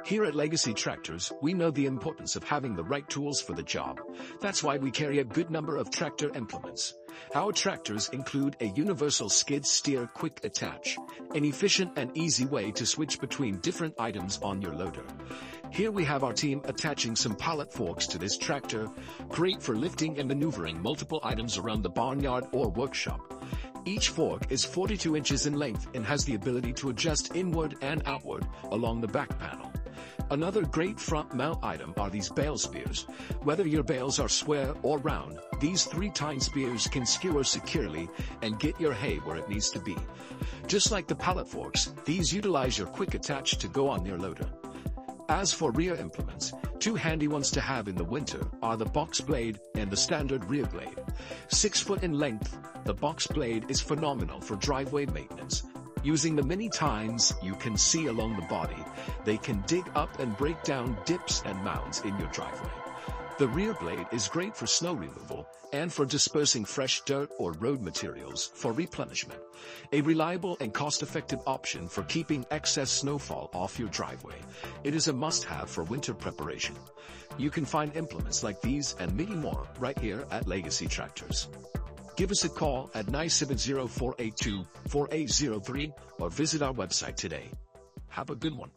Here at Legacy Tractors, we know the importance of having the right tools for the job. That's why we carry a good number of tractor implements. Our tractors include a universal skid steer quick attach, an efficient and easy way to switch between different items on your loader. Here we have our team attaching some pallet forks to this tractor, great for lifting and maneuvering multiple items around the barnyard or workshop. Each fork is 42 inches in length and has the ability to adjust inward and outward along the back panel. Another great front mount item are these Bale Spears. Whether your bales are square or round, these 3-tine spears can skewer securely and get your hay where it needs to be. Just like the Pallet Forks, these utilize your quick attach to go on your loader. As for rear implements, 2 handy ones to have in the winter are the box blade and the standard rear blade. 6 foot in length, the box blade is phenomenal for driveway maintenance. Using the many tines you can see along the body, they can dig up and break down dips and mounds in your driveway. The rear blade is great for snow removal and for dispersing fresh dirt or road materials for replenishment. A reliable and cost-effective option for keeping excess snowfall off your driveway. It is a must-have for winter preparation. You can find implements like these and many more right here at Legacy Tractors. Give us a call at 970-482-4803 or visit our website today. Have a good one.